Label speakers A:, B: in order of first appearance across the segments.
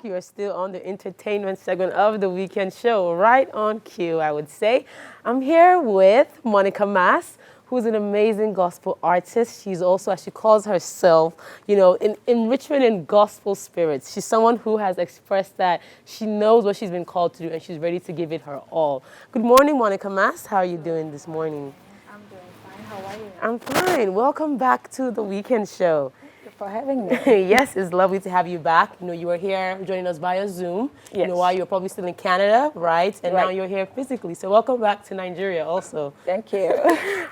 A: You are still on the entertainment segment of the weekend show, right on cue, I would say. I'm here with Monica Mass, who's an amazing gospel artist. She's also, as she calls herself, in enrichment in gospel spirits. She's someone who has expressed that she knows what she's been called to do and she's ready to give it her all. Good morning, Monica Mass. How are you doing this morning?
B: I'm doing fine. How are you?
A: I'm fine. Welcome back to the weekend show.
B: Thank you for having me.
A: Yes, it's lovely to have you back. You were here joining us via Zoom.
B: Yes.
A: While you were probably still in Canada, right? And now
B: Right.
A: you're here physically. So welcome back to Nigeria also.
B: Thank you.
A: All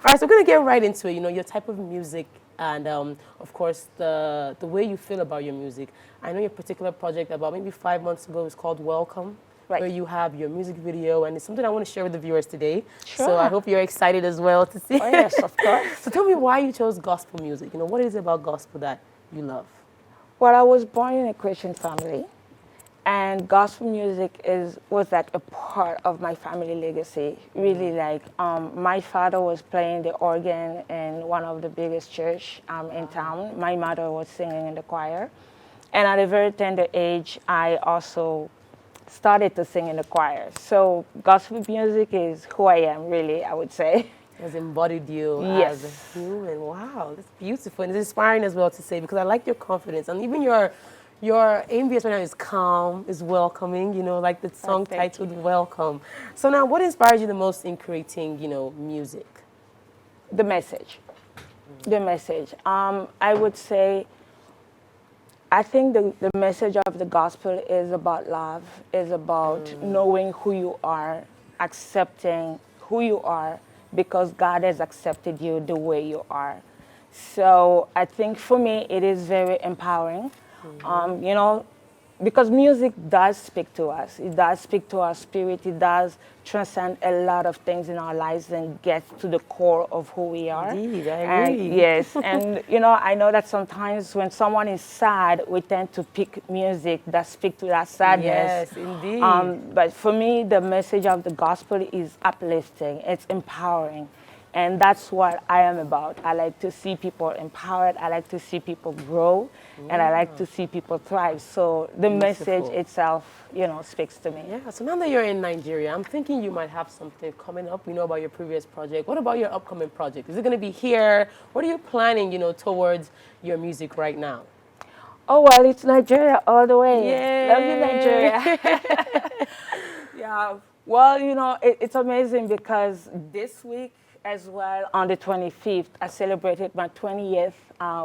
A: right, so we're going to get right into it. Your type of music and, of course, the way you feel about your music. I know your particular project about maybe 5 months ago was called Welcome.
B: Right.
A: Where you have your music video, and it's something I want to share with the viewers today.
B: Sure.
A: So I hope you're excited as well to see.
B: Oh, yes, of course.
A: So tell me why you chose gospel music. What is it about gospel that you love?
B: Well, I was born in a Christian family, and gospel music was like a part of my family legacy. Really, my father was playing the organ in one of the biggest church in town. My mother was singing in the choir, and at a very tender age, I also started to sing in the choir. So gospel music is who I am, really, I would say.
A: Has embodied you
B: Yes.
A: as a human. Wow, that's beautiful. And it's inspiring as well to say, because I like your confidence. And even your ambience right now is calm, is welcoming, like the song
B: thank
A: titled Welcome. So now, what inspires you the most in creating, music?
B: The message. The message. I would say, I think the message of the gospel is about love, is about knowing who you are, accepting who you are, because God has accepted you the way you are. So I think for me, it is very empowering. Because music does speak to us. It does speak to our spirit. It does transcend a lot of things in our lives and get to the core of who we are.
A: Indeed, I
B: And
A: agree.
B: yes, and I know that sometimes when someone is sad, we tend to pick music that speak to that sadness.
A: Yes, indeed.
B: But for me, the message of the gospel is uplifting. It's empowering. And that's what I am about. I like to see people empowered. I like to see people grow. And I like to see people thrive. So the message
A: Beautiful.
B: itself, speaks to me.
A: Yeah, so now that you're in Nigeria, I'm thinking you might have something coming up. We know about your previous project. What about your upcoming project? Is it going to be here? What are you planning, towards your music right now?
B: Oh, well, it's Nigeria all the way.
A: Yay.
B: Love you, Nigeria. Yeah. Well, it's amazing because this week as well, on the 25th, I celebrated my 20th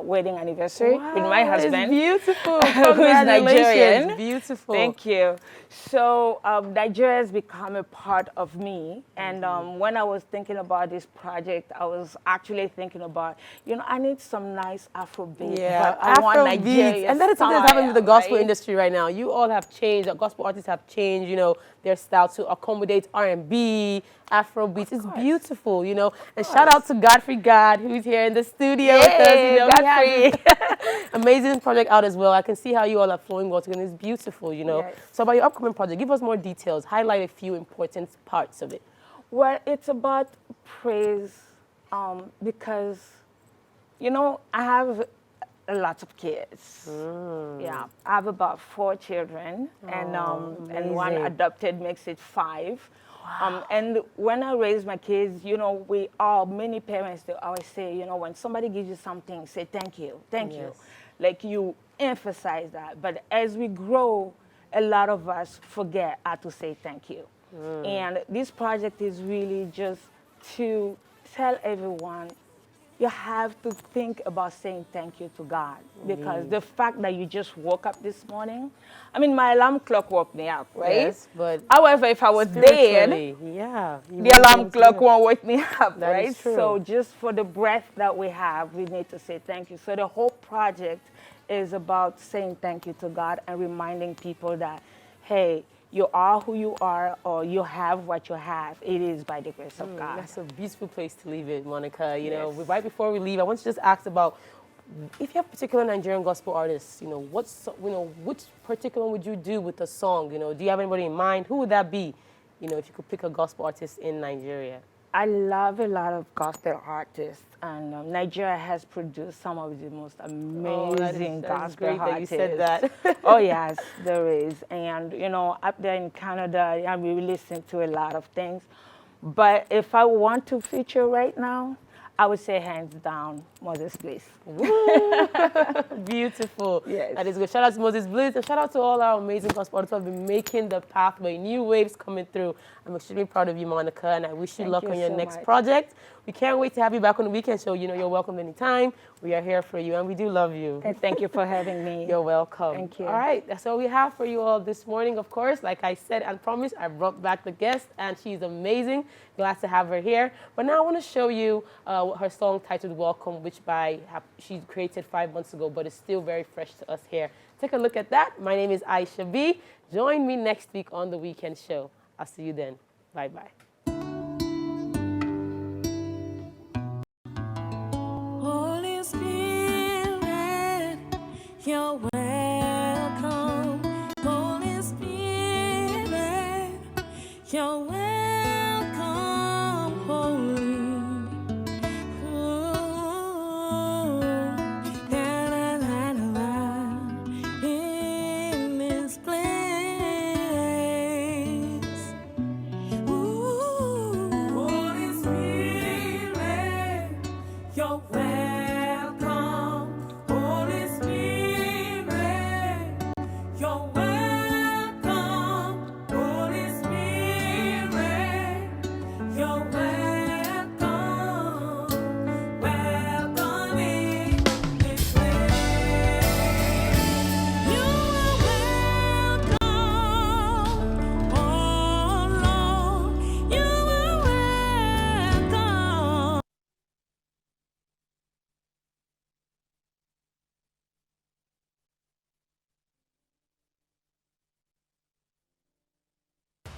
B: wedding anniversary with my husband.
A: It's beautiful.
B: Who is Nigerian.
A: Beautiful.
B: Thank you. So Nigeria has become a part of me. And when I was thinking about this project, I was actually thinking about, I need some nice Afrobeat.
A: Yeah,
B: but I want
A: Afro
B: Nigeria
A: beats. And that is something that's happening with the gospel
B: right?
A: industry right now. You all have changed. The gospel artists have changed, their style to accommodate R&B, Afro beats. It's beautiful, And shout out to Godfrey God, who's here in the studio with us.
B: Yay, Godfrey.
A: Amazing project out as well. I can see how you all are flowing well together. It's beautiful,
B: Yes.
A: So about your upcoming project, give us more details. Highlight a few important parts of it.
B: Well, it's about praise because, I have a lot of kids. Yeah, I have about 4 children, and one
A: amazing.
B: adopted makes it 5. And when I raise my kids, many parents, they always say, when somebody gives you something, say thank you, thank you.
A: Yes.
B: Like you emphasize that. But as we grow, a lot of us forget how to say thank you. And this project is really just to tell everyone, you have to think about saying thank you to God. Because the fact that you just woke up this morning, my alarm clock woke me up, right?
A: Yes, but
B: however, if I was dead,
A: spiritually, yeah,
B: the alarm clock won't wake me up,
A: That
B: right?
A: is true.
B: So just for the breath that we have, we need to say thank you. So the whole project is about saying thank you to God and reminding people that, hey, you are who you are, or you have what you have. It is by the grace of God.
A: That's a beautiful place to leave it, Monica.
B: Yes.
A: Right before we leave, I want to just ask about if you have particular Nigerian gospel artists. Which particular one would you do with a song? Do you have anybody in mind? Who would that be? If you could pick a gospel artist in Nigeria.
B: I love a lot of gospel artists, and Nigeria has produced some of the most
A: Oh,
B: amazing
A: that is
B: gospel
A: great that you said
B: artists.
A: that.
B: Oh yes, there is, and you know, up there in Canada, yeah, we listen to a lot of things. But if I want to feature right now, I would say hands down, Moses Bliss.
A: Woo! Beautiful.
B: Yes.
A: That is good. Shout out to Moses Bliss and shout out to all our amazing gospel artists who have been making the pathway, new waves coming through. I'm extremely proud of you, Monica, and I wish you
B: Thank
A: luck
B: you
A: on your
B: so
A: next
B: much.
A: project. We can't wait to have you back on the weekend show. You know, you're welcome anytime. We are here for you, and we do love you.
B: And thank you for having me.
A: You're welcome.
B: Thank you.
A: All right, that's all we have for you all this morning. Of course, like I said and promised, I brought back the guest, and she's amazing. Glad to have her here. But now I want to show you her song titled "Welcome," which she created 5 months ago, but it's still very fresh to us here. Take a look at that. My name is Aishat.B. Join me next week on the Weekend Show. I'll see you then. Bye bye.